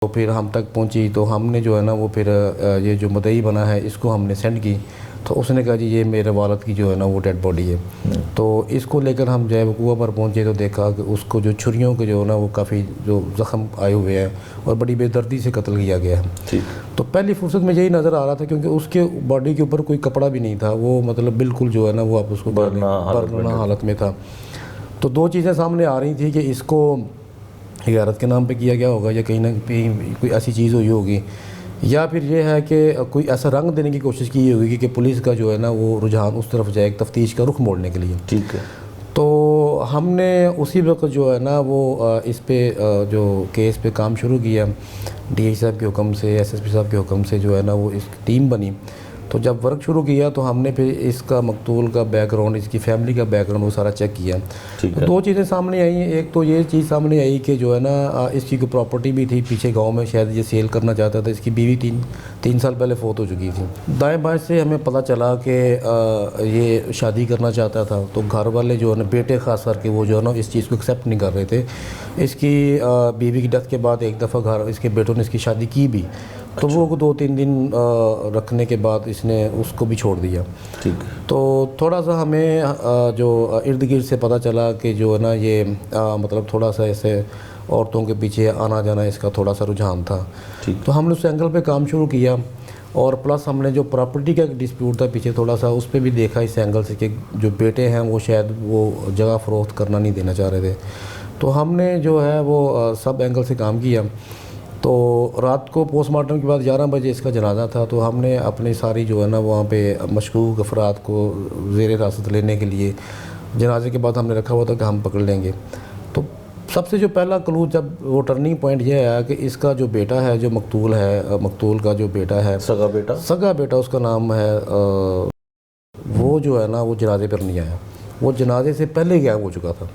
تو پھر ہم تک پہنچی تو ہم نے جو ہے نا وہ پھر یہ جو مدعی بنا ہے اس کو ہم نے سینڈ کی، تو اس نے کہا جی یہ میرے والد کی جو ہے نا وہ ڈیڈ باڈی ہے۔ تو اس کو لے کر ہم جو ہے وہ کنواں پر پہنچے تو دیکھا کہ اس کو جو چھریوں کے جو ہے نا وہ کافی جو زخم آئے ہوئے ہیں اور بڑی بے دردی سے قتل کیا گیا ہے۔ تو پہلی فرصت میں یہی نظر آ رہا تھا کیونکہ اس کے باڈی کے اوپر کوئی کپڑا بھی نہیں تھا، وہ مطلب بالکل جو ہے نا وہ آپ اس کو برنا حالت میں تھا۔ تو دو چیزیں سامنے آ رہی تھیں کہ اس کو غیرت کے نام پہ کیا گیا ہوگا یا کہیں نہ کہیں کوئی ایسی چیز ہوئی ہوگی، یا پھر یہ ہے کہ کوئی ایسا رنگ دینے کی کوشش کی ہوگی کہ پولیس کا جو ہے نا وہ رجحان اس طرف جائے تفتیش کا رخ موڑنے کے لیے۔ ٹھیک ہے۔ تو ہم نے اسی وقت جو ہے نا وہ اس پہ جو کیس پہ کام شروع کیا، ڈی آئی صاحب کے حکم سے، ایس ایس پی صاحب کے حکم سے جو ہے نا وہ اس ٹیم بنی۔ تو جب ورک شروع کیا تو ہم نے پھر اس کا مقتول کا بیک گراؤنڈ، اس کی فیملی کا بیک گراؤنڈ وہ سارا چیک کیا۔ دو چیزیں سامنے آئیں، ایک تو یہ چیز سامنے آئی کہ جو ہے نا اس کی کوئی پراپرٹی بھی تھی پیچھے گاؤں میں، شاید یہ سیل کرنا چاہتا تھا، اس کی بیوی تین سال پہلے فوت ہو چکی تھی۔ دائیں بائیں سے ہمیں پتہ چلا کہ یہ شادی کرنا چاہتا تھا، تو گھر والے جو ہے نا بیٹے خاص کر کے وہ جو ہے نا اس چیز کو ایکسیپٹ نہیں کر رہے تھے۔ اس کی بیوی کی ڈیتھ کے بعد ایک دفعہ اس کے بیٹوں نے اس کی شادی کی بھی، تو وہ 2-3 دن رکھنے کے بعد اس نے اس کو بھی چھوڑ دیا۔ تو تھوڑا سا ہمیں جو ارد گرد سے پتہ چلا کہ جو ہے نا یہ مطلب تھوڑا سا ایسے عورتوں کے پیچھے آنا جانا اس کا تھوڑا سا رجحان تھا۔ تو ہم نے اس اینگل پہ کام شروع کیا، اور پلس ہم نے جو پراپرٹی کا ڈسپیوٹ تھا پیچھے تھوڑا سا اس پہ بھی دیکھا اس اینگل سے کہ جو بیٹے ہیں وہ شاید وہ جگہ فروخت کرنا نہیں دینا چاہ رہے تھے۔ تو ہم نے جو ہے وہ سب اینگل سے کام کیا۔ تو رات کو پوسٹ مارٹم کے بعد 11 بجے اس کا جنازہ تھا، تو ہم نے اپنی ساری جو ہے نا وہاں پہ مشکوک افراد کو زیر حراست لینے کے لیے جنازے کے بعد ہم نے رکھا ہوا تھا کہ ہم پکڑ لیں گے۔ تو سب سے جو پہلا کلو جب وہ ٹرننگ پوائنٹ یہ ہے کہ اس کا جو بیٹا ہے جو مقتول ہے، مقتول کا جو بیٹا ہے، سگا بیٹا اس کا نام ہے، وہ جو ہے نا وہ جنازے پر نہیں آیا، وہ جنازے سے پہلے غائب ہو چکا تھا۔